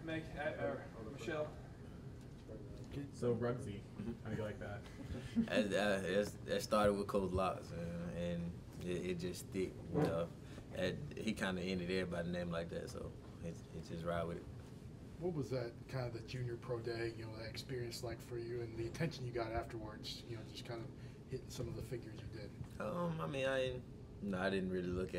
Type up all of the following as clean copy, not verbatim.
Meg, Michelle. So Rugsy, how do you like that? That started with Coach Locks, and it just stick. You know, he kind of ended everybody's name like that, so it's just ride with it. What was that kind of the junior pro day, that experience like for you, and the attention you got afterwards, just kind of hitting some of the figures you did? I mean, I didn't really look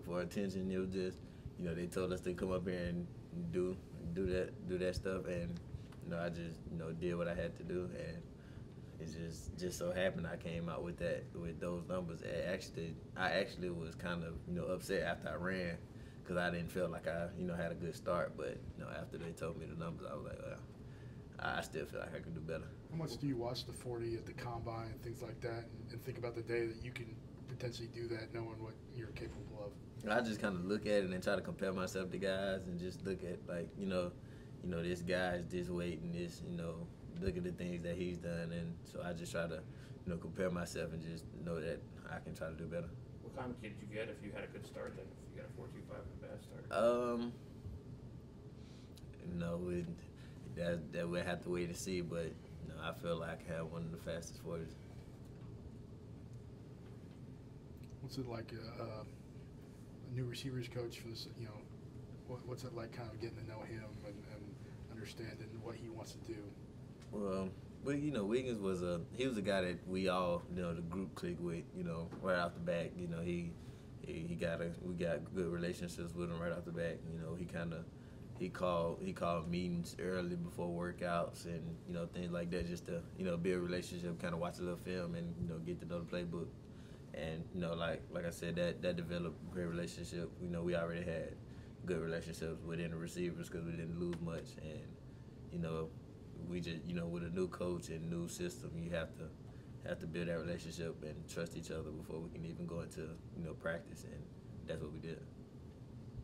for attention. It was just, they told us to come up here and do that stuff, and I just did what I had to do, and it just so happened I came out with those numbers. I actually was kind of upset after I ran, because I didn't feel like I had a good start. But after they told me the numbers, I was like, well, I still feel like I could do better. How much do you watch the 40 at the combine and things like that, and think about the day that you can potentially do that, knowing what you're capable of? I just kind of look at it and try to compare myself to guys, and just look at this guy's this weight and this, look at the things that he's done, and so I just try to compare myself and just know that I can try to do better. What kind of kid did you get if you had a good start then? If you got a 4.25 and a bad start? That we'll have to wait and see, but I feel like I have one of the fastest 40s. What's it like a new receivers coach for this? What's it like kind of getting to know him and understanding what he wants to do? Well, Wiggins was he was a guy that we all the group clicked with right off the bat. We got good relationships with him right off the bat. He called meetings early before workouts and things like that, just to build a relationship, kind of watch a little film and get to know the playbook. And like I said, that developed a great relationship. We already had good relationships within the receivers because we didn't lose much. And we just with a new coach and new system, you have to build that relationship and trust each other before we can even go into practice, and that's what we did.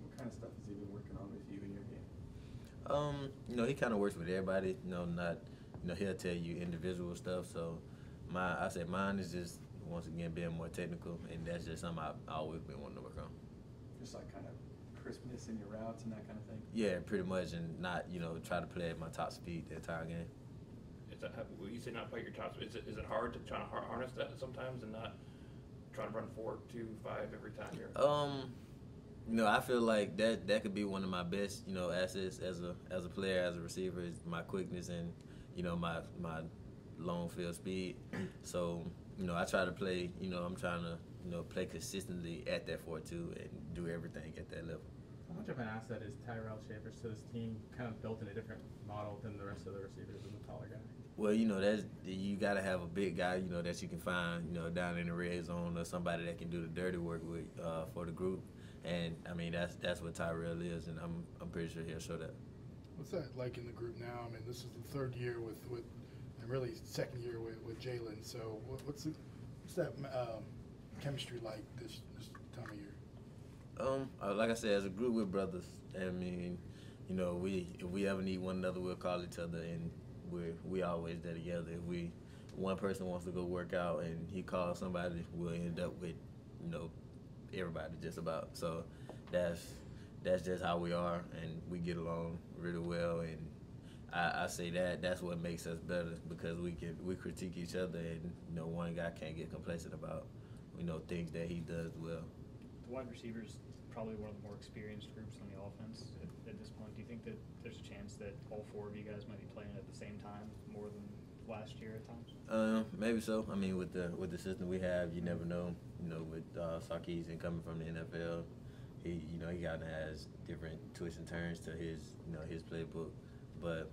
What kind of stuff has he been working on with you in your game? He kind of works with everybody. He'll tell you individual stuff. So I say mine is just, once again, being more technical, and that's just something I've always been wanting to work on. Just like kind of crispness in your routes and that kind of thing? Yeah, pretty much, and not, try to play at my top speed the entire game. When you say not play at your top speed, is it hard to try to harness that sometimes and not try to run 4, 2, 5 every time you're? I feel like that could be one of my best, assets as a player, as a receiver, is my quickness and, my long field speed. So, I try to play, I'm trying to, play consistently at that 4-2 and do everything at that level. How much of an asset is Tyrell Shavers to this team, kind of built in a different model than the rest of the receivers and the taller guy? Well, you got to have a big guy, that you can find, down in the red zone, or somebody that can do the dirty work with for the group. And I mean, that's what Tyrell is, and I'm pretty sure he'll show that. What's that like in the group now? I mean, this is the third year with and really second year with Jalen. So what's that chemistry like this time of year? Like I said, as a group, we're brothers. I mean, if we ever need one another, we'll call each other, and we always there together. If one person wants to go work out and he calls somebody, we'll end up with everybody just about. So that's just how we are, and we get along really well. And I say that's what makes us better, because we critique each other, and one guy can't get complacent about things that he does well. The wide receivers probably one of the more experienced groups on the offense at this point. Do you think that there's a chance that all 4 of you guys might be playing at the same time more than last year at times? Maybe so. I mean, with the system we have, you never know. With Sarkisian coming from the NFL, he kind of has different twists and turns to his playbook. But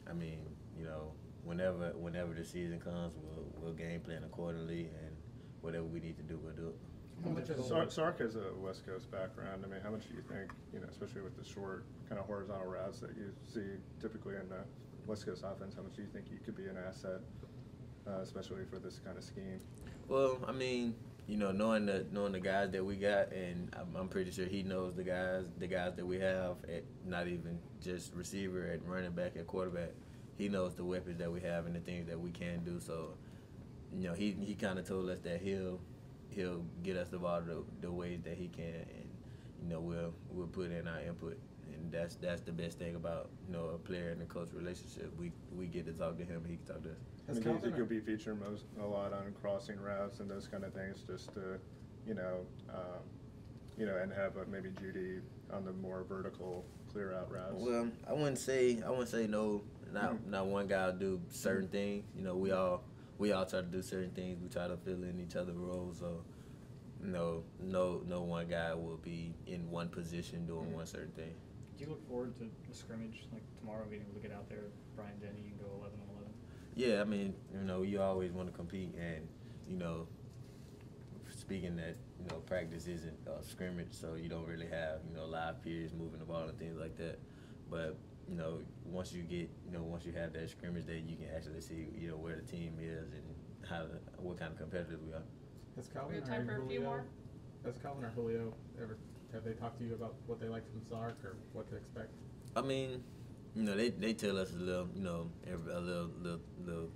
I mean, whenever the season comes, we'll game plan accordingly, and whatever we need to do, we'll do it. Sark has a West Coast background. I mean, how much do you think, especially with the short kind of horizontal routes that you see typically in the West Coast offense, how much do you think he could be an asset, especially for this kind of scheme? Well, I mean, knowing the guys that we got, and I'm pretty sure he knows the guys that we have at not even just receiver, at running back, at quarterback. He knows the weapons that we have and the things that we can do. So, he kind of told us that he'll get us the ball the ways that he can, and we'll put in our input. and that's the best thing about a player and a coach relationship. We get to talk to him, he can talk to us. I mean, do you think you'll be featured a lot on crossing routes and those kind of things, just to, and have maybe Judy on the more vertical clear out routes? Well, I wouldn't say no. Not one guy will do certain things. We all try to do certain things. We try to fill in each other's roles. So no one guy will be in one position doing one certain thing. Do you look forward to the scrimmage, like tomorrow, being able to get out there, Brian Denny, and go 11 on 11? Yeah, I mean, you always want to compete, and speaking that practice isn't scrimmage, so you don't really have live periods moving the ball and things like that. But once you have that scrimmage day, you can actually see where the team is and what kind of competitors we are. Has Calvin We have time for a few more. Has Calvin or Julio have they talked to you about what they like from Sark or what to expect? I mean, they tell us a little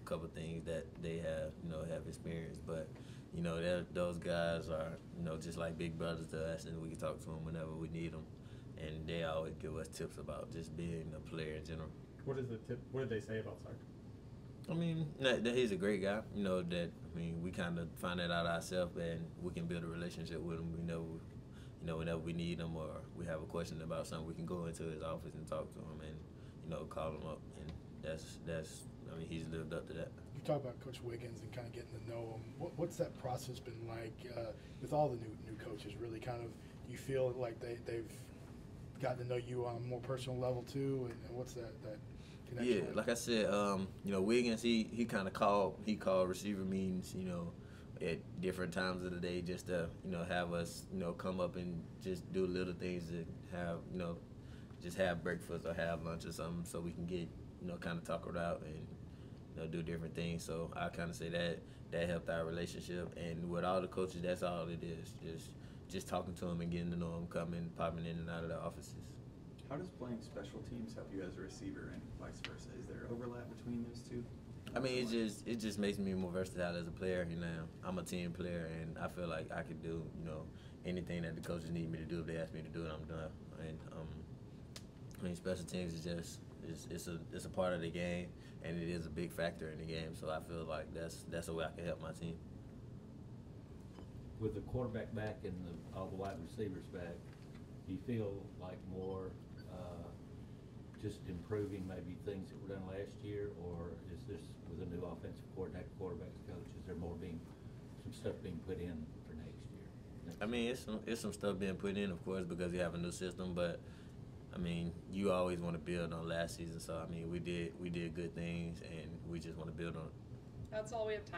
couple things that they have experienced, but those guys are just like big brothers to us, and we can talk to them whenever we need them, and they always give us tips about just being a player in general. What is the tip? What did they say about Sark? I mean, that he's a great guy. We kind of find that out ourselves, and we can build a relationship with him. Whenever we need him or we have a question about something, we can go into his office and talk to him and call him up, and that's he's lived up to that. You talk about Coach Wiggins and kind of getting to know him. What's that process been like with all the new coaches? Really, kind of, do you feel like they've gotten to know you on a more personal level too? And what's that connection? Yeah, like I said, Wiggins, he kind of called receiver meetings, at different times of the day, just to have us come up and just do little things to have just have breakfast or have lunch or something, so we can get kind of talk it out and do different things. So I kind of say that helped our relationship, and with all the coaches, that's all it is, just talking to them and getting to know them, popping in and out of the offices. How does playing special teams help you as a receiver and vice versa? Is there overlap between those two? I mean, it just makes me more versatile as a player. I'm a team player, and I feel like I could do anything that the coaches need me to do. If they ask me to do it, I'm done. And special teams is it's a part of the game, and it is a big factor in the game. So I feel like that's the way I can help my team. With the quarterback back and all the wide receivers back, do you feel like more just improving maybe things that were done last year, or is this with a new offensive coordinator, quarterbacks coach, is there some stuff being put in for next year? I mean, it's some stuff being put in, of course, because you have a new system, but I mean, you always want to build on last season. So I mean, we did good things, and we just want to build on it. That's all we have time